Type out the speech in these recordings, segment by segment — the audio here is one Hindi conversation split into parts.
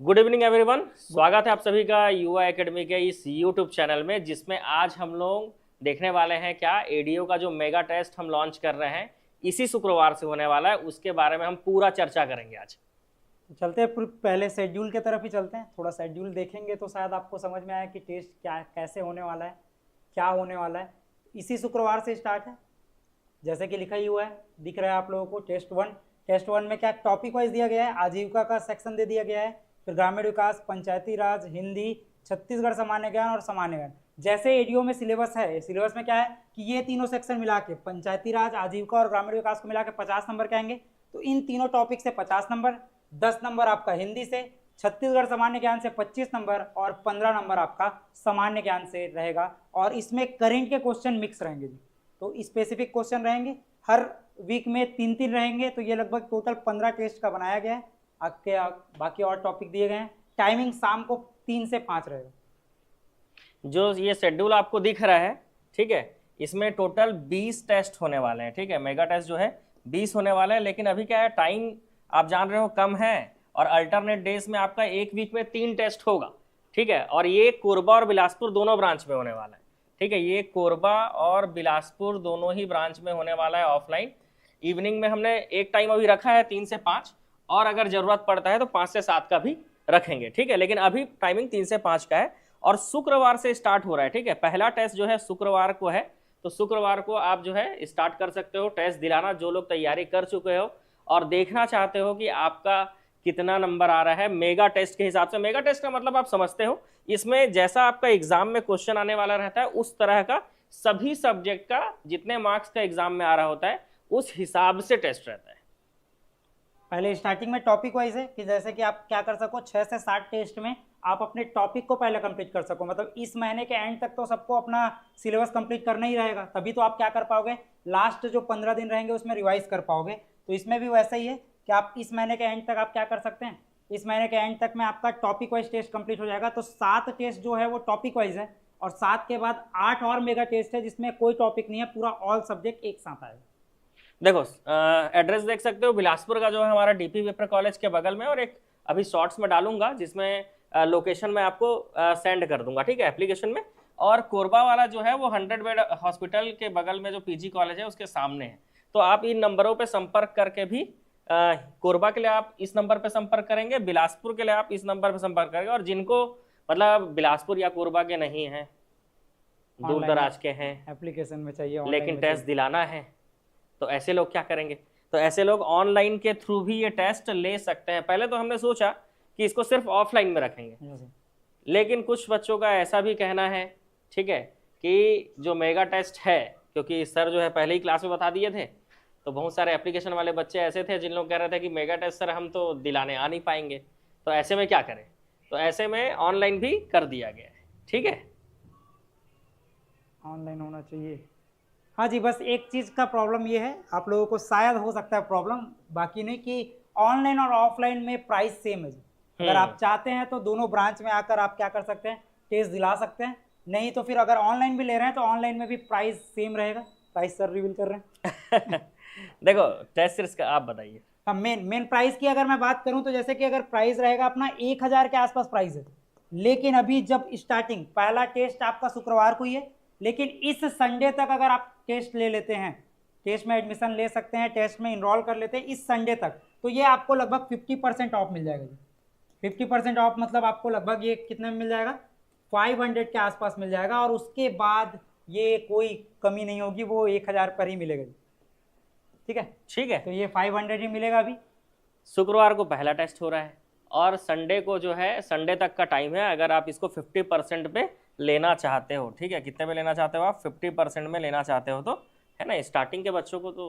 Good evening everyone. स्वागत है आप सभी का युवा एकेडमी के इस यूट्यूब चैनल में, जिसमें आज हम लोग देखने वाले हैं क्या एडीओ का जो मेगा टेस्ट हम लॉन्च कर रहे हैं इसी शुक्रवार से होने वाला है, उसके बारे में हम पूरा चर्चा करेंगे आज। चलते हैं पहले शेड्यूल की तरफ ही चलते हैं। थोड़ा शेड्यूल देखेंगे तो शायद आपको समझ में आए कि टेस्ट क्या कैसे होने वाला है, क्या होने वाला है। इसी शुक्रवार से स्टार्ट है, जैसे कि लिखा ही हुआ है, दिख रहा है आप लोगों को। टेस्ट वन में क्या टॉपिक वाइज दिया गया है, आजीविका का सेक्शन दे दिया गया है, फिर ग्रामीण विकास, पंचायती राज, हिंदी, छत्तीसगढ़ सामान्य ज्ञान और सामान्य ज्ञान। जैसे एडीओ में सिलेबस है, सिलेबस में क्या है कि ये तीनों सेक्शन मिला के पंचायती राज, आजीविका और ग्रामीण विकास को मिला के 50 नंबर के आएंगे। तो इन तीनों टॉपिक से 50 नंबर, 10 नंबर आपका हिंदी से, छत्तीसगढ़ सामान्य ज्ञान से 25 नंबर और 15 नंबर आपका सामान्य ज्ञान से रहेगा। और इसमें करेंट के क्वेश्चन मिक्स रहेंगे जी, तो स्पेसिफिक क्वेश्चन रहेंगे। हर वीक में 3-3 रहेंगे, तो ये लगभग टोटल 15 टेस्ट का बनाया गया है। आपके बाकी और टॉपिक दिए गए हैं। टाइमिंग शाम को 3 से 5 रहेगा। जो ये शेड्यूल आपको दिख रहा है, ठीक है, इसमें टोटल 20 टेस्ट होने वाले हैं। ठीक है, मेगा टेस्ट जो है 20 होने वाले हैं, लेकिन अभी क्या है, टाइम आप जान रहे हो कम है और अल्टरनेट डेज में आपका एक वीक में 3 टेस्ट होगा। ठीक है, और ये कोरबा और बिलासपुर दोनों ब्रांच में होने वाला है। ठीक है, ये कोरबा और बिलासपुर दोनों ही ब्रांच में होने वाला है ऑफलाइन। इवनिंग में हमने एक टाइम अभी रखा है 3 से 5, और अगर जरूरत पड़ता है तो 5 से 7 का भी रखेंगे। ठीक है, लेकिन अभी टाइमिंग 3 से 5 का है और शुक्रवार से स्टार्ट हो रहा है। ठीक है, पहला टेस्ट जो है शुक्रवार को है, तो शुक्रवार को आप जो है स्टार्ट कर सकते हो टेस्ट दिलाना। जो लोग तैयारी कर चुके हो और देखना चाहते हो कि आपका कितना नंबर आ रहा है मेगा टेस्ट के हिसाब से। मेगा टेस्ट का मतलब आप समझते हो, इसमें जैसा आपका एग्जाम में क्वेश्चन आने वाला रहता है उस तरह का सभी सब्जेक्ट का जितने मार्क्स का एग्जाम में आ रहा होता है उस हिसाब से टेस्ट रहता है। पहले स्टार्टिंग में टॉपिक वाइज है कि जैसे कि आप क्या कर सको, 6 से 7 टेस्ट में आप अपने टॉपिक को पहले कंप्लीट कर सको। मतलब इस महीने के एंड तक तो सबको अपना सिलेबस कंप्लीट करना ही रहेगा, तभी तो आप क्या कर पाओगे, लास्ट जो 15 दिन रहेंगे उसमें रिवाइज कर पाओगे। तो इसमें भी वैसा ही है कि आप इस महीने के एंड तक आप क्या कर सकते हैं, इस महीने के एंड तक में आपका टॉपिक वाइज टेस्ट कंप्लीट हो जाएगा। तो 7 टेस्ट जो है वो टॉपिक वाइज है, और 7 के बाद 8 और मेगा टेस्ट है जिसमें कोई टॉपिक नहीं है, पूरा ऑल सब्जेक्ट एक साथ आएगा। देखो एड्रेस देख सकते हो, बिलासपुर का जो है हमारा डीपी वेपर कॉलेज के बगल में, और एक अभी शॉर्ट्स में डालूंगा जिसमें लोकेशन मैं आपको सेंड कर दूंगा। ठीक है, एप्लीकेशन में। और कोरबा वाला जो है वो 100 बेड हॉस्पिटल के बगल में जो पीजी कॉलेज है उसके सामने है। तो आप इन नंबरों पे संपर्क करके भी कोरबा के लिए आप इस नंबर पे संपर्क करेंगे, बिलासपुर के लिए आप इस नंबर पे संपर्क करेंगे। और जिनको मतलब बिलासपुर या कोरबा के नहीं है, दूर दराज के हैं, एप्लीकेशन में चाहिए, लेकिन टेस्ट दिलाना है, तो ऐसे लोग क्या करेंगे, तो ऐसे लोग ऑनलाइन के थ्रू भी ये टेस्ट ले सकते हैं। पहले तो हमने सोचा कि इसको सिर्फ ऑफलाइन में रखेंगे, लेकिन कुछ बच्चों का ऐसा भी कहना है, ठीक है, कि जो मेगा टेस्ट है, क्योंकि सर जो है पहले ही क्लास में बता दिए थे, तो बहुत सारे एप्लीकेशन वाले बच्चे ऐसे थे जिन लोग कह रहे थे कि मेगा टेस्ट सर हम तो दिलाने आ नहीं पाएंगे, तो ऐसे में क्या करें। तो ऐसे में ऑनलाइन भी कर दिया गया है। ठीक है, ऑनलाइन होना चाहिए। हाँ जी, बस एक चीज़ का प्रॉब्लम ये है, आप लोगों को शायद हो सकता है प्रॉब्लम, बाकी नहीं, कि ऑनलाइन और ऑफलाइन में प्राइस सेम है जी। अगर आप चाहते हैं तो दोनों ब्रांच में आकर आप क्या कर सकते हैं, टेस्ट दिला सकते हैं। नहीं तो फिर अगर ऑनलाइन भी ले रहे हैं तो ऑनलाइन में भी प्राइस सेम रहेगा। प्राइस सर रिवील कर रहे हैं। देखो टेस्ट सीरीज का आप बताइए। हाँ, मेन प्राइस की अगर मैं बात करूं तो जैसे कि अगर प्राइस रहेगा अपना 1000 के आसपास प्राइस है, लेकिन अभी जब स्टार्टिंग पहला टेस्ट आपका शुक्रवार को ही है, लेकिन इस संडे तक अगर आप टेस्ट ले लेते हैं, टेस्ट में एडमिशन ले सकते हैं, टेस्ट में इनरोल कर लेते हैं इस संडे तक, तो ये आपको लगभग 50% ऑफ मिल जाएगा जी। 50% ऑफ मतलब आपको लगभग ये कितने में मिल जाएगा, 500 के आसपास मिल जाएगा। और उसके बाद ये कोई कमी नहीं होगी, वो 1000 पर ही मिलेगा जी। ठीक है, ठीक है, तो ये 500 ही मिलेगा। अभी शुक्रवार को पहला टेस्ट हो रहा है और संडे को जो है, संडे तक का टाइम है। अगर आप इसको 50% पे लेना चाहते हो, ठीक है, कितने में लेना चाहते हो आप, 50% में लेना चाहते हो, तो है ना, स्टार्टिंग के बच्चों को तो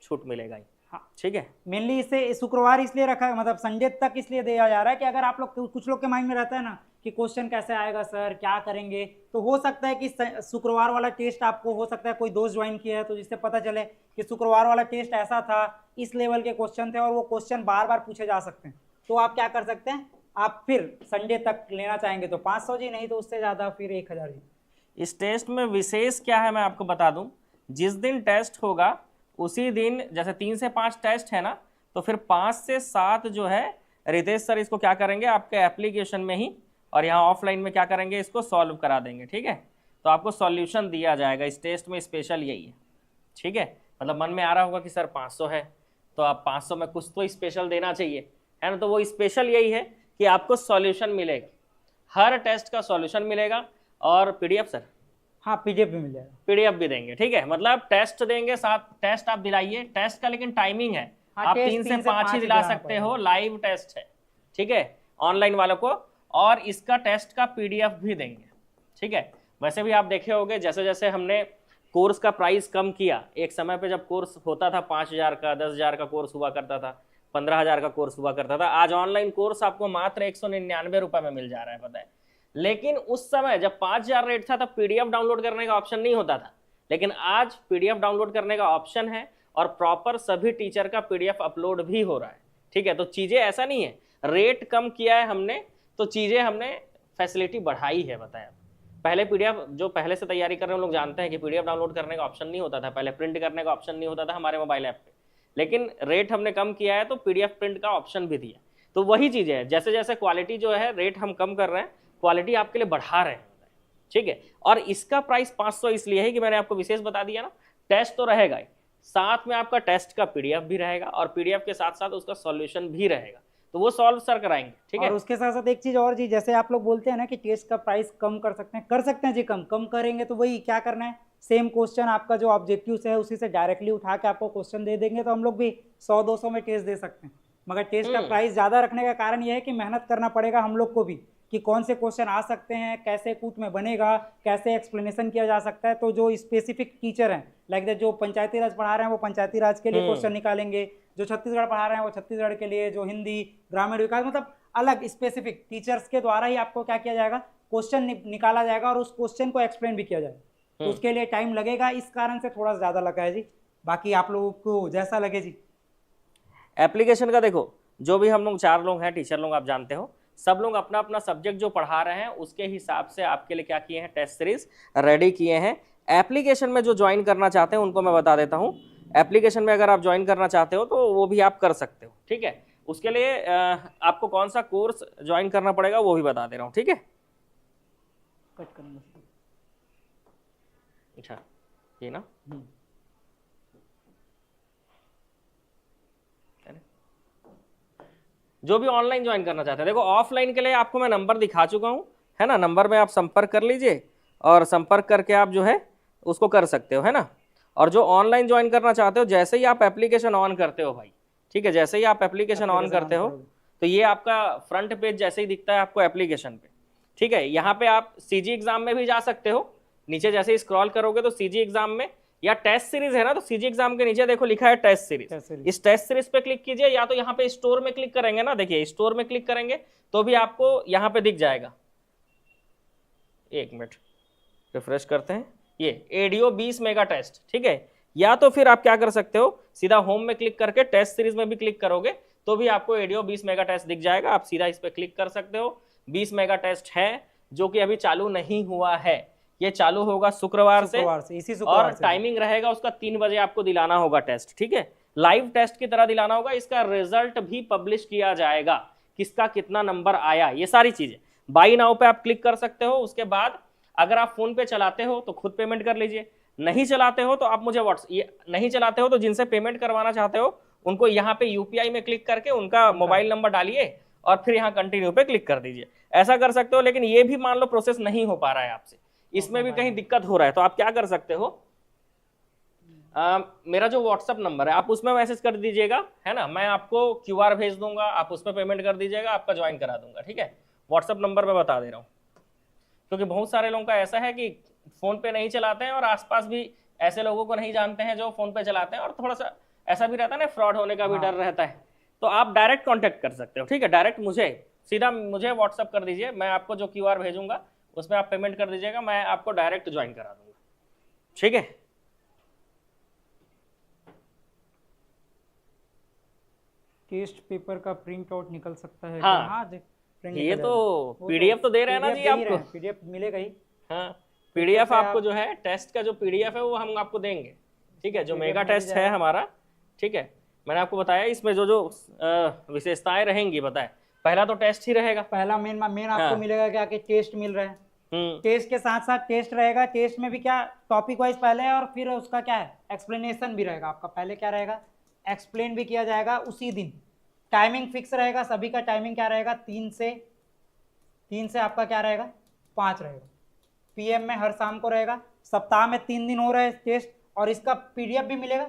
छूट मिलेगा ही। हाँ, ठीक है, मेनली इसे शुक्रवार इसलिए रखा है, मतलब संडे तक इसलिए दिया जा रहा है कि अगर आप लोग, कुछ लोग के माइंड में रहता है ना कि क्वेश्चन कैसे आएगा सर, क्या करेंगे, तो हो सकता है कि शुक्रवार वाला टेस्ट आपको हो सकता है कोई दोस्त ज्वाइन किया है तो जिससे पता चले कि शुक्रवार वाला टेस्ट ऐसा था, इस लेवल के क्वेश्चन थे और वो क्वेश्चन बार बार पूछे जा सकते हैं। तो आप क्या कर सकते हैं, आप फिर संडे तक लेना चाहेंगे तो 500 जी, नहीं तो उससे ज़्यादा फिर 1000 जी। इस टेस्ट में विशेष क्या है मैं आपको बता दूं, जिस दिन टेस्ट होगा उसी दिन, जैसे 3 से 5 टेस्ट है ना, तो फिर 5 से 7 जो है रितेश सर इसको क्या करेंगे आपके एप्लीकेशन में ही और यहाँ ऑफलाइन में क्या करेंगे, इसको सॉल्व करा देंगे। ठीक है, तो आपको सॉल्यूशन दिया जाएगा। इस टेस्ट में स्पेशल यही है। ठीक है, मतलब मन में आ रहा होगा कि सर 500 है तो आप 500 में कुछ तो स्पेशल देना चाहिए, है ना। तो वो स्पेशल यही है कि आपको सॉल्यूशन मिलेगा, हर टेस्ट का सॉल्यूशन मिलेगा और पीडीएफ सर, हाँ पीडीएफ भी मिल जाएगा, पीडीएफ भी देंगे। ठीक है, मतलब टेस्ट देंगे, साथ टेस्ट आप दिलाइए। टेस्ट का लेकिन टाइमिंग है, हाँ, आप टेस्ट 3 से 5 5 ही ही दिला दिलाना सकते पड़ेगा। हो, लाइव टेस्ट है। ठीक है, ऑनलाइन वालों को, और इसका टेस्ट का पीडीएफ भी देंगे। ठीक है, वैसे भी आप देखे होंगे जैसे जैसे हमने कोर्स का प्राइस कम किया, एक समय पे जब कोर्स होता था 5,000 का, 10,000 का कोर्स हुआ करता था, 15,000 का कोर्स हुआ करता था, आज ऑनलाइन कोर्स आपको मात्र 199 रुपए में मिल जा रहा है, पता है। लेकिन उस समय जब 5,000 रेट था तब पीडीएफ डाउनलोड करने का ऑप्शन नहीं होता था, लेकिन आज पीडीएफ डाउनलोड करने का ऑप्शन है और प्रॉपर सभी टीचर का पीडीएफ अपलोड भी हो रहा है। ठीक है, तो चीजें ऐसा नहीं है रेट कम किया है हमने तो चीजें हमने फैसिलिटी बढ़ाई है, बताया। पहले पीडीएफ जो पहले से तैयारी कर रहे हैं लोग जानते हैं कि पीडीएफ डाउनलोड करने का ऑप्शन नहीं होता था, पहले प्रिंट करने का ऑप्शन नहीं होता था हमारे मोबाइल ऐप पे, लेकिन रेट हमने कम किया है तो पीडीएफ प्रिंट का ऑप्शन भी दिया। तो वही चीजें है, जैसे जैसे क्वालिटी जो है रेट हम कम कर रहे हैं, क्वालिटी आपके लिए बढ़ा रहे हैं। ठीक है, और इसका प्राइस 500 इसलिए है कि मैंने आपको विशेष बता दिया ना, टेस्ट तो रहेगा ही, साथ में आपका टेस्ट का पीडीएफ भी रहेगा और पीडीएफ के साथ साथ उसका सॉल्यूशन भी रहेगा, तो वो सॉल्व सर कराएंगे। ठीक है, और उसके साथ साथ एक चीज और जी, जैसे आप लोग बोलते हैं ना कि टेस्ट का प्राइस कम कर सकते हैं जी, कम करेंगे तो वही क्या करना है, सेम क्वेश्चन आपका जो ऑब्जेक्टिव्स है उसी से डायरेक्टली उठा के आपको क्वेश्चन दे देंगे, तो हम लोग भी 100-200 में टेस्ट दे सकते हैं। मगर टेस्ट का प्राइस ज़्यादा रखने का कारण यह है कि मेहनत करना पड़ेगा हम लोग को भी, कि कौन से क्वेश्चन आ सकते हैं, कैसे कूट में बनेगा, कैसे एक्सप्लेनेशन किया जा सकता है। तो जो स्पेसिफिक टीचर हैं लाइक दैट, जो पंचायती राज पढ़ा रहे हैं वो पंचायती राज के लिए क्वेश्चन निकालेंगे, जो छत्तीसगढ़ पढ़ा रहे हैं वो छत्तीसगढ़ के लिए, जो हिंदी ग्रामीण विकास, मतलब अलग स्पेसिफिक टीचर्स के द्वारा ही आपको क्या किया जाएगा, क्वेश्चन निकाला जाएगा और उस क्वेश्चन को एक्सप्लेन भी किया जाएगा। तो उसके लिए टाइम लगेगा, इस कारण से थोड़ा ज़्यादा लगा है जी। बाकी आप लोगों को जैसा लगे जी। एप्लीकेशन का देखो, जो भी हम लोग 4 लोग हैं टीचर लोग, आप जानते हो सब लोग अपना अपना सब्जेक्ट जो पढ़ा रहे हैं उसके हिसाब से आपके लिए क्या किए हैं, टेस्ट सीरीज रेडी किए हैं। एप्लीकेशन में जो ज्वाइन करना चाहते हैं उनको मैं बता देता हूं, एप्लीकेशन में अगर आप ज्वाइन करना चाहते हो तो वो भी आप कर सकते हो। ठीक है, उसके लिए आपको कौन सा कोर्स ज्वाइन करना पड़ेगा वो भी बता दे रहा हूँ। ठीक है, कट करेंगे। अच्छा ये ना, जो भी ऑनलाइन ज्वाइन करना चाहते हैं, देखो ऑफलाइन के लिए आपको मैं नंबर दिखा चुका हूं, है ना। नंबर में आप संपर्क कर लीजिए और संपर्क करके आप जो है उसको कर सकते हो, है ना। और जो ऑनलाइन ज्वाइन करना चाहते हो, जैसे ही आप एप्लीकेशन ऑन करते हो भाई, ठीक है, जैसे ही आप एप्लीकेशन ऑन करते हो तो ये आपका फ्रंट पेज जैसे ही दिखता है आपको एप्लीकेशन पे। ठीक है, यहाँ पे आप सीजी एग्जाम में भी जा सकते हो, नीचे जैसे ही स्क्रॉल करोगे तो सीजी एग्जाम में, या टेस्ट सीरीज है ना, तो सीजी एग्जाम के नीचे देखो लिखा है टेस्ट सीरीज, इस टेस्ट सीरीज पे क्लिक कीजिए, या तो यहाँ पे स्टोर में क्लिक करेंगे ना, देखिए स्टोर में क्लिक करेंगे तो भी आपको यहाँ पे दिख जाएगा। 1 मिनट रिफ्रेश करते हैं, ये एडीओ 20 मेगा टेस्ट। ठीक है, या तो फिर आप क्या कर सकते हो, सीधा होम में क्लिक करके टेस्ट सीरीज में भी क्लिक करोगे तो भी आपको एडीओ 20 मेगा टेस्ट दिख जाएगा, आप सीधा इस पे क्लिक कर सकते हो। 20 मेगा टेस्ट है जो कि अभी चालू नहीं हुआ है, ये चालू होगा शुक्रवार से इसी शुक्रवार और टाइमिंग रहेगा उसका 3 बजे आपको दिलाना होगा टेस्ट। ठीक है, लाइव टेस्ट की तरह दिलाना होगा, इसका रिजल्ट भी पब्लिश किया जाएगा, किसका कितना नंबर आया, ये सारी चीजें। बाई नाउ पे आप क्लिक कर सकते हो। उसके बाद अगर आप फोन पे चलाते हो तो खुद पेमेंट कर लीजिए, नहीं चलाते हो तो आप मुझे नहीं चलाते हो तो जिनसे पेमेंट करवाना चाहते हो उनको यहाँ पे यूपीआई में क्लिक करके उनका मोबाइल नंबर डालिए और फिर यहाँ कंटिन्यू पे क्लिक कर दीजिए, ऐसा कर सकते हो। लेकिन ये भी मान लो प्रोसेस नहीं हो पा रहा है आपसे, इसमें भी कहीं दिक्कत हो रहा है, तो आप क्या कर सकते हो, मेरा जो व्हाट्सएप नंबर है आप उसमें मैसेज कर दीजिएगा, है ना, मैं आपको क्यूआर भेज दूंगा, आप उसमें पेमेंट कर दीजिएगा, आपका ज्वाइन करा दूंगा। ठीक है, व्हाट्सएप नंबर मैं बता दे रहा हूँ, क्योंकि बहुत सारे लोगों का ऐसा है कि फोन पे नहीं चलाते हैं और आसपास भी ऐसे लोगों को नहीं जानते हैं जो फोन पे चलाते हैं, और थोड़ा सा ऐसा भी रहता है ना, फ्रॉड होने का भी डर रहता है, तो आप डायरेक्ट कांटेक्ट कर सकते हो। ठीक है, डायरेक्ट सीधा मुझे व्हाट्सएप कर दीजिए, मैं आपको जो क्यूआर भेजूंगा उसमें आप पेमेंट कर दीजिएगा, मैं आपको डायरेक्ट ज्वाइन करा दूंगा। ठीक है, टेस्ट पेपर का प्रिंट आउट निकल सकता है हाँ, हाँ ये तो पीडीएफ तो दे रहे हैं ना जी आपको, पीडीएफ मिलेगा ही। हाँ, पीडीएफ आपको जो है टेस्ट का जो पीडीएफ है वो हम आपको देंगे। ठीक है, जो मेगा टेस्ट है हमारा, ठीक है, मैंने आपको बताया इसमें जो जो विशेषताएं रहेंगी बताए। पहला तो टेस्ट ही रहेगा। पहला मेन आपको हाँ। मिलेगा क्या कि टेस्ट मिल रहा है। टेस्ट के साथ साथ टेस्ट रहेगा, टेस्ट में भी क्या टॉपिक वाइज पहले है और फिर उसका क्या है एक्सप्लेनेशन भी रहेगा आपका। पहले क्या रहेगा एक्सप्लेन भी किया जाएगा उसी दिन। टाइमिंग फिक्स रहेगा सभी का। टाइमिंग क्या रहेगा 3 से आपका क्या रहेगा 5 रहेगा। पीएम में हर शाम को रहेगा। सप्ताह में 3 दिन हो रहा है टेस्ट और इसका पीडीएफ भी मिलेगा।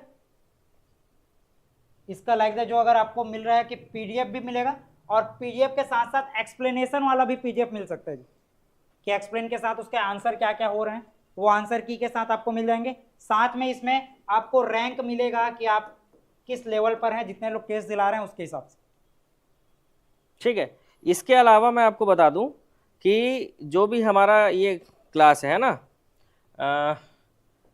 इसका लाइक दैट जो अगर आपको मिल रहा है कि पीडीएफ भी मिलेगा और पीडीएफ के साथ साथ एक्सप्लेनेशन वाला भी पीडीएफ मिल सकता है जी, कि एक्सप्लेन के साथ उसके आंसर क्या क्या हो रहे हैं वो आंसर की के साथ आपको मिल जाएंगे। साथ में इसमें आपको रैंक मिलेगा कि आप किस लेवल पर हैं, जितने लोग टेस्ट दिला रहे हैं उसके हिसाब से। ठीक है। इसके अलावा मैं आपको बता दूं कि जो भी हमारा ये क्लास है ना,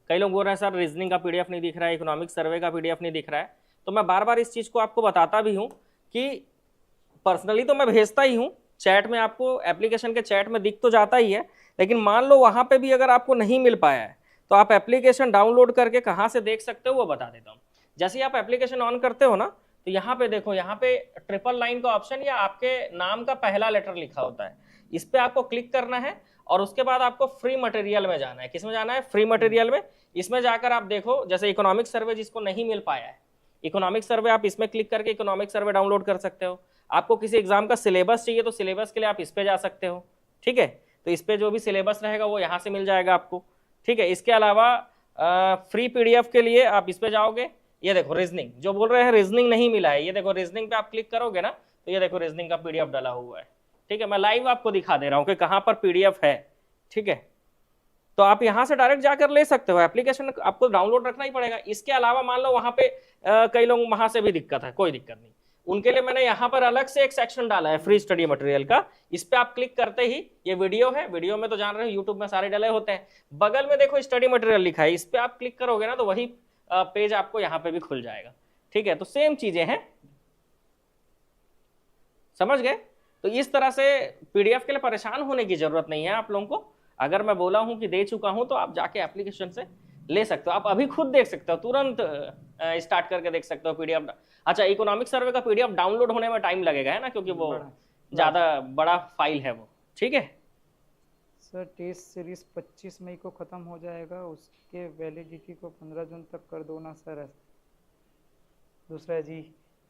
कई लोग बोल रहे हैं सर रीजनिंग का पीडीएफ नहीं दिख रहा है, इकोनॉमिक सर्वे का पीडीएफ नहीं दिख रहा है। तो मैं बार बार इस चीज़ को आपको बताता भी हूं कि पर्सनली तो मैं भेजता ही हूं चैट में, आपको एप्लीकेशन के चैट में दिख तो जाता ही है, लेकिन मान लो वहां पे भी अगर आपको नहीं मिल पाया है तो आप एप्लीकेशन डाउनलोड करके कहाँ से देख सकते हो वो बता देता हूँ। जैसे ही आप एप्लीकेशन ऑन करते हो ना तो यहाँ पे देखो, यहाँ पे ट्रिपल लाइन का ऑप्शन या आपके नाम का पहला लेटर लिखा होता है, इस पे आपको क्लिक करना है और उसके बाद आपको फ्री मटेरियल में जाना है। किस में जाना है? फ्री मटेरियल में। इसमें जाकर आप देखो, जैसे इकोनॉमिक सर्वे जिसको नहीं मिल पाया है, इकोनॉमिक सर्वे आप इसमें क्लिक करके इकोनॉमिक सर्वे डाउनलोड कर सकते हो। आपको किसी एग्जाम का सिलेबस चाहिए तो सिलेबस के लिए आप इस पे जा सकते हो। ठीक है, तो इस पे जो भी सिलेबस रहेगा वो यहाँ से मिल जाएगा आपको। ठीक है, इसके अलावा फ्री पीडीएफ के लिए आप इस पे जाओगे, ये देखो रीजनिंग, जो बोल रहे हैं रीजनिंग नहीं मिला है, ये देखो रीजनिंग पे आप क्लिक करोगे ना तो ये देखो रीजनिंग का पीडीएफ डाला हुआ है। ठीक है, मैं लाइव आपको दिखा दे रहा हूँ कि कहाँ पर पीडीएफ है। ठीक है, तो आप यहाँ से डायरेक्ट जाकर ले सकते हो, एप्लीकेशन आपको डाउनलोड रखना ही पड़ेगा। इसके अलावा मान लो वहाँ पे कई लोग वहाँ से भी दिक्कत है, कोई दिक्कत नहीं, उनके लिए मैंने यहाँ पर अलग से एक सेक्शन डाला है फ्री स्टडी मटेरियल का। इस पे आप क्लिक करते ही ये वीडियो है, वीडियो में तो जान रहे हो यूट्यूब में सारे डले होते हैं, बगल में देखो स्टडी मटेरियल लिखा है, इस पे आप क्लिक करोगे ना तो वही पेज आपको यहाँ पे भी खुल जाएगा। ठीक है, तो सेम चीजें हैं, समझ गए? तो इस तरह से पीडीएफ के लिए परेशान होने की जरूरत नहीं है आप लोगों को। अगर मैं बोला हूं कि दे चुका हूं तो आप जाके एप्लीकेशन से ले सकते हो, आप अभी खुद देख सकते हो, तुरंत स्टार्ट करके देख सकते हो पीडीएफ। अच्छा, इकोनॉमिक सर्वे का पीडीएफ डाउनलोड होने में टाइम लगेगा, है ना, क्योंकि वो ज्यादा बड़ा फाइल है वो। ठीक है सर, टेस्ट सीरीज 25 मई को ख़त्म हो जाएगा, उसके वैलिडिटी को 15 जून तक कर दो ना सर। दूसरा जी,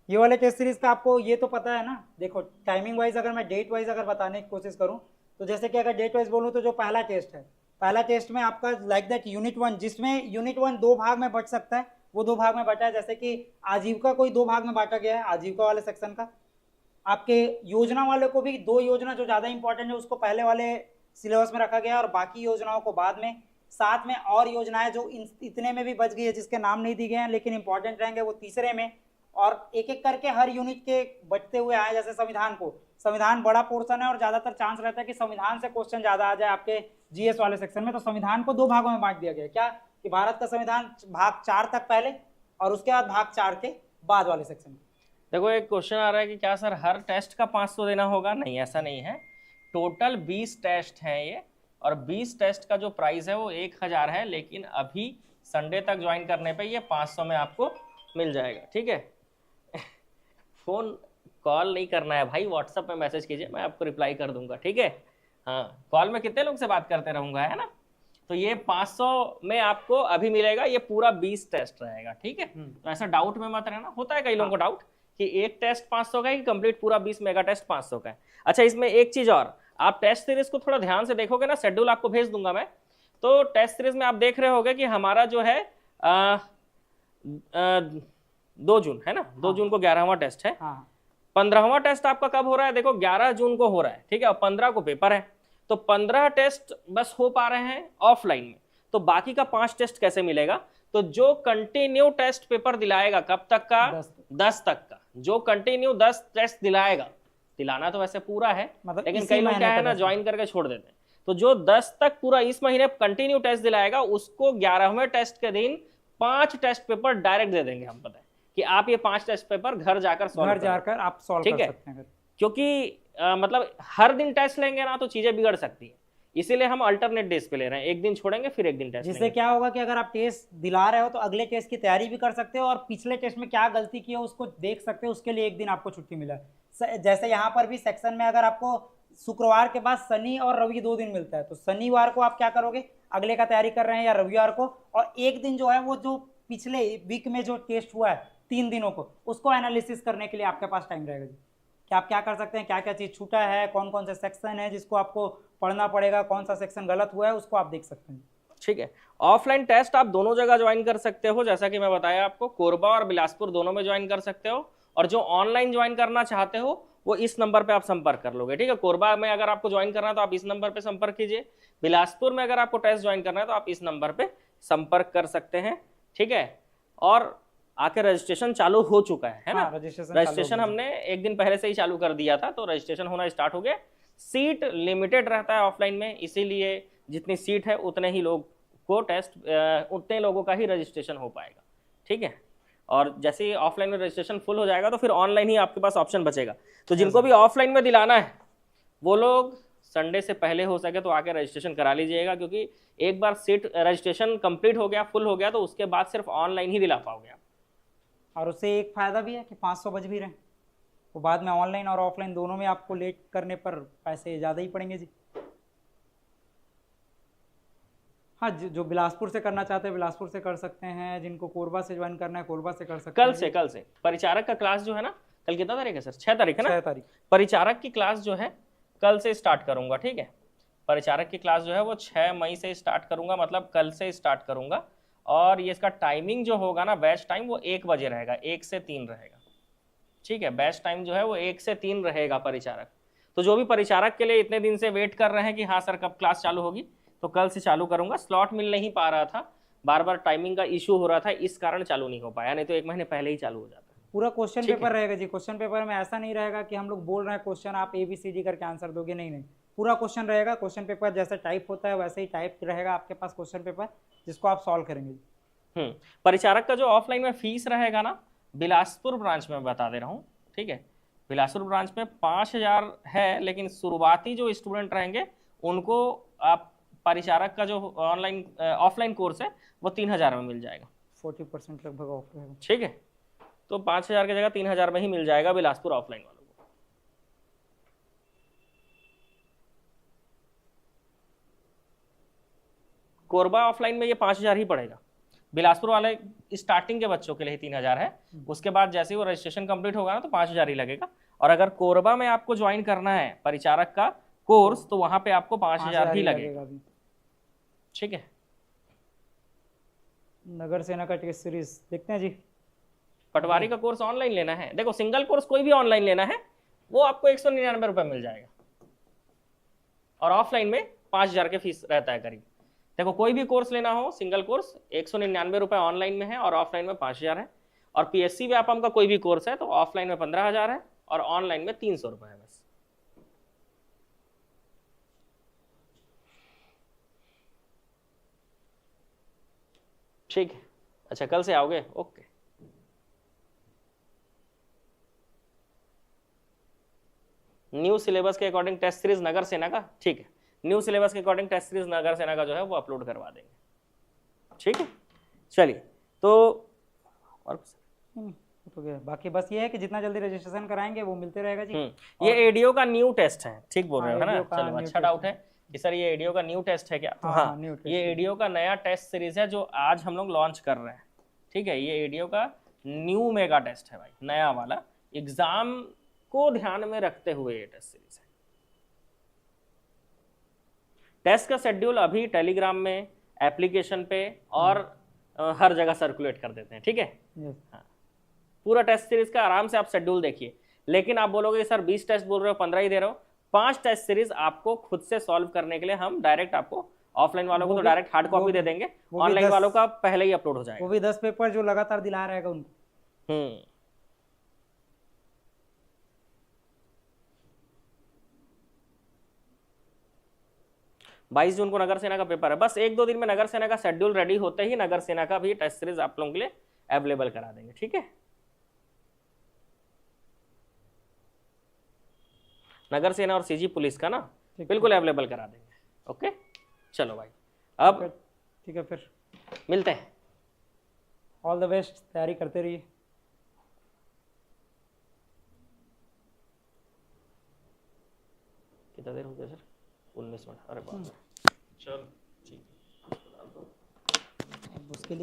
ये वाले टेस्ट सीरीज का आपको ये तो पता है ना। देखो टाइमिंग वाइज अगर मैं डेट वाइज अगर बताने की कोशिश करूं तो जैसे कि अगर डेट वाइज बोलूं तो जो पहला टेस्ट है, पहला टेस्ट में आपका लाइक दैट यूनिट 1, जिसमें यूनिट 1 2 भाग में बट सकता है, वो 2 भाग में बटा है। जैसे कि आजीविका कोई 2 भाग में बांटा गया है, आजीविका वाले सेक्शन का। आपके योजना वाले को भी 2 योजना जो ज़्यादा इंपॉर्टेंट है उसको पहले वाले सिलेबस में रखा गया है और बाकी योजनाओं को बाद में। साथ में और योजनाएं जो इतने में भी बच गई है जिसके नाम नहीं दिए गए हैं लेकिन इंपॉर्टेंट रहेंगे वो तीसरे में। और एक एक करके हर यूनिट के बचते हुए आए। जैसे संविधान बड़ा पोर्शन है और ज़्यादातर चांस रहता है कि संविधान से क्वेश्चन ज़्यादा आ जाए आपके जीएस वाले सेक्शन में, तो संविधान को 2 भागों में बांट दिया गया। क्या कि भारत का संविधान भाग 4 तक पहले और उसके बाद भाग 4 के बाद वाले सेक्शन में। देखो, एक क्वेश्चन आ रहा है कि क्या सर हर टेस्ट का 500 देना होगा? नहीं, ऐसा नहीं है। टोटल 20 टेस्ट हैं ये, और 20 टेस्ट का जो प्राइस है वो 1000 है, लेकिन अभी संडे तक ज्वाइन करने पे ये 500 में आपको मिल जाएगा। ठीक है, फोन कॉल नहीं करना है भाई, व्हाट्सएप में मैसेज कीजिए, मैं आपको रिप्लाई कर दूंगा। ठीक है, हाँ, कॉल में कितने लोग से बात करते रहूंगा, है ना। तो ये 500 में आपको अभी मिलेगा, ये पूरा 20 टेस्ट रहेगा। ठीक है, तो ऐसा डाउट में मत रहना, होता है कई लोगों को डाउट कि एक टेस्ट 500 का है कि कंप्लीट पूरा 20 मेगा टेस्ट 500 का है। अच्छा, इसमें एक चीज और, आप टेस्ट सीरीज को थोड़ा ध्यान से देखोगे ना, शेड्यूल आपको भेज दूंगा मैं, तो टेस्ट सीरीज में आप देख रहे होगे कि हमारा जो है 2 जून है ना, 2 जून को 11वां टेस्ट है। 15वां टेस्ट आपका कब हो रहा है? देखो 11 जून को हो रहा है। ठीक है, और 15 को पेपर है, तो 15 टेस्ट बस हो पा रहे हैं ऑफलाइन में, तो बाकी का 5 टेस्ट कैसे मिलेगा? तो जो कंटिन्यू टेस्ट पेपर दिलाएगा, कब तक का? 10 तक का। जो कंटिन्यू 10 टेस्ट दिलाएगा, दिलाना तो वैसे पूरा है, लेकिन कई लोग क्या है ना ज्वाइन करके छोड़ देते हैं, तो जो 10 तक पूरा इस महीने कंटिन्यू टेस्ट दिलाएगा उसको 11वें टेस्ट के दिन 5 टेस्ट पेपर डायरेक्ट दे देंगे हम, पता है कि आप ये 5 टेस्ट पेपर घर जाकर आप सॉल्व कर सकते हैं। क्योंकि मतलब हर दिन टेस्ट लेंगे ना तो चीजें बिगड़ सकती है, इसीलिए हम अल्टरनेट डेज पे ले रहे हैं, एक दिन छोड़ेंगे फिर एक दिन टेस्ट जिससे लेंगे। क्या होगा कि अगर आप टेस्ट दिला रहे हो तो अगले टेस्ट की तैयारी भी कर सकते हो और पिछले टेस्ट में क्या गलती की है उसको देख सकते हो, उसके लिए एक दिन आपको छुट्टी मिला है। जैसे यहाँ पर भी सेक्शन में अगर आपको शुक्रवार के बाद शनि और रवि 2 दिन मिलता है, तो शनिवार को आप क्या करोगे, अगले का तैयारी कर रहे हैं या रविवार को, और एक दिन जो है वो जो पिछले वीक में जो टेस्ट हुआ है 3 दिनों को, उसको एनालिसिस करने के लिए आपके पास टाइम रहेगा जी, कि आप क्या कर सकते हैं, क्या क्या चीज़ छूटा है, कौन कौन से सेक्शन है जिसको आपको पढ़ना पड़ेगा, कौन सा सेक्शन गलत हुआ है उसको आप देख सकते हैं। ठीक है। ऑफलाइन टेस्ट आप दोनों जगह ज्वाइन कर सकते हो, जैसा कि मैं बताया आपको, कोरबा और बिलासपुर दोनों में ज्वाइन कर सकते हो। और जो ऑनलाइन ज्वाइन करना चाहते हो वो इस नंबर पे आप संपर्क कर लोगे, ठीक है। कोरबा में अगर आपको ज्वाइन करना है तो आप इस नंबर पे संपर्क कीजिए, बिलासपुर में अगर आपको टेस्ट ज्वाइन करना है तो आप इस नंबर पे संपर्क कर सकते हैं, ठीक है। और आके रजिस्ट्रेशन चालू हो चुका है ना। हाँ, रजिस्ट्रेशन हमने एक दिन पहले से ही चालू कर दिया था, तो रजिस्ट्रेशन होना स्टार्ट हो गया। सीट लिमिटेड रहता है ऑफलाइन में, इसीलिए जितनी सीट है उतने ही लोग को टेस्ट, उतने लोगों का ही रजिस्ट्रेशन हो पाएगा, ठीक है। और जैसे ही ऑफलाइन में रजिस्ट्रेशन फुल हो जाएगा तो फिर ऑनलाइन ही आपके पास ऑप्शन बचेगा। तो जिनको भी ऑफलाइन में दिलाना है वो लोग संडे से पहले हो सके तो आके रजिस्ट्रेशन करा लीजिएगा, क्योंकि एक बार सीट रजिस्ट्रेशन कंप्लीट हो गया, फुल हो गया, तो उसके बाद सिर्फ ऑनलाइन ही दिला पाओगे आप। और उससे एक फायदा भी है कि 500 बच भी रहे, तो बाद में ऑनलाइन और ऑफलाइन दोनों में आपको लेट करने पर पैसे ज़्यादा ही पड़ेंगे जी। हाँ, जो बिलासपुर से करना चाहते हैं बिलासपुर से कर सकते हैं, जिनको कोरबा से ज्वाइन करना है कोरबा से कर सकते हैं। कल से परिचारक का क्लास जो है ना, कल कितना तारीख है सर, 6 तारीख है ना। 6 तारीख परिचारक की क्लास जो है कल से स्टार्ट करूंगा, ठीक है। परिचारक की क्लास जो है वो 6 मई से स्टार्ट करूंगा, मतलब कल से स्टार्ट करूंगा। और ये इसका टाइमिंग जो होगा ना, बैच टाइम, वो 1 बजे रहेगा, 1 से 3 रहेगा, ठीक है। बैच टाइम जो है वो 1 से 3 रहेगा परिचारक। तो जो भी परिचारक के लिए इतने दिन से वेट कर रहे हैं कि हाँ सर कब क्लास चालू होगी, तो कल से चालू करूंगा। स्लॉट मिल नहीं पा रहा था, बार बार टाइमिंग का इशू हो रहा था, इस कारण चालू नहीं हो पाया, नहीं तो 1 महीने पहले ही चालू हो जाता। पूरा क्वेश्चन पेपर रहेगा जी। क्वेश्चन पेपर में ऐसा नहीं रहेगा कि हम लोग बोल रहे हैं क्वेश्चन आप ABCD करके आंसर दोगे, नहीं, पूरा क्वेश्चन रहेगा। क्वेश्चन पेपर जैसे टाइप होता है वैसे ही टाइप रहेगा आपके पास क्वेश्चन पेपर, जिसको आप सॉल्व करेंगे। परिचारक का जो ऑफलाइन में फीस रहेगा ना, बिलासपुर ब्रांच में बता दे रहा हूँ, ठीक है। बिलासपुर ब्रांच में 5000 है, लेकिन शुरुआती जो स्टूडेंट रहेंगे उनको आप परिचारक का जो ऑफलाइन कोर्स है वो 3000 में मिल जाएगा, 40% लगभग ऑफ रहेगा, ठीक है। तो 5000 की जगह 3000 में ही मिल जाएगा बिलासपुर ऑफलाइन वालों को। कोरबा ऑफलाइन में ये 5000 ही पड़ेगा। बिलासपुर वाले स्टार्टिंग के बच्चों के लिए 3000 है, उसके बाद जैसे ही वो रजिस्ट्रेशन कंप्लीट होगा ना तो 5000 ही लगेगा। और अगर कोरबा में आपको ज्वाइन करना है परिचारक का कोर्स तो वहां पे आपको 5000 ही लगेगा, ठीक है। नगर सेना का टेस्ट सीरीज देखते हैं जी। पटवारी का कोर्स ऑनलाइन लेना है, देखो सिंगल कोर्स कोई भी ऑनलाइन लेना है वो आपको 199 रुपये मिल जाएगा, और ऑफलाइन में 5000 के फीस रहता है करीब। देखो कोई भी कोर्स लेना हो सिंगल कोर्स 199 रुपये ऑनलाइन में है और ऑफलाइन में 5000 है। और PSC व्यापम का कोई भी कोर्स है तो ऑफलाइन में 15000 है और ऑनलाइन में 300 रुपये है बस। ठीक है, अच्छा कल से आओगे, ओके। न्यू सिलेबस के अकॉर्डिंग टेस्ट सीरीज नगर सेना का, ठीक है। न्यू सिलेबस के अकॉर्डिंग टेस्ट सीरीज नगर सेना का जो है वो अपलोड करवा देंगे, ठीक है। चलिए तो और तो गया, बाकी बस ये है कि जितना जल्दी रजिस्ट्रेशन कराएंगे वो मिलते रहेगा जी। ये एडीओ का न्यू टेस्ट है, ठीक बोल रहे हो, है ना। चलो अच्छा डाउट है कि सर ये एडीओ का न्यू टेस्ट है क्या, तो हाँ ये एडीओ का नया टेस्ट सीरीज है जो आज हम लोग लॉन्च कर रहे हैं, ठीक है। ये एडीओ का न्यू मेगा टेस्ट है भाई, नया वाला, एग्जाम को ध्यान में रखते हुए ये टेस्ट सीरीज है। टेस्ट का शेड्यूल अभी टेलीग्राम में, एप्लीकेशन पे और हर जगह सर्कुलेट कर देते हैं, ठीक है। हाँ, पूरा टेस्ट सीरीज का आराम से आप शेड्यूल देखिए। लेकिन आप बोलोगे सर 20 टेस्ट बोल रहे हो, 15 ही दे रहे हो, 5 टेस्ट सीरीज आपको खुद से सॉल्व करने के लिए हम डायरेक्ट आपको, ऑफलाइन वालों को तो डायरेक्ट हार्ड कॉपी दे देंगे, ऑनलाइन वालों का पहले ही अपलोड हो जाएगा, वो भी 10 पेपर जो लगातार दिला रहेगा उनको। 22 जून को नगर सेना का पेपर है, बस 1-2 दिन में नगर सेना का शेड्यूल रेडी होते ही नगर सेना का भी टेस्ट सीरीज आप लोगों के लिए अवेलेबल करा देंगे, ठीक है। नगर सेना और CG पुलिस का ना बिल्कुल अवेलेबल करा देंगे। ओके, चलो भाई अब ठीक है, फिर मिलते हैं। ऑल द बेस्ट, तैयारी करते रहिए। कितना देर हो गया सर? 19 मिनट, अरे बाप रे। चलो ठीक है। अब उसके लिए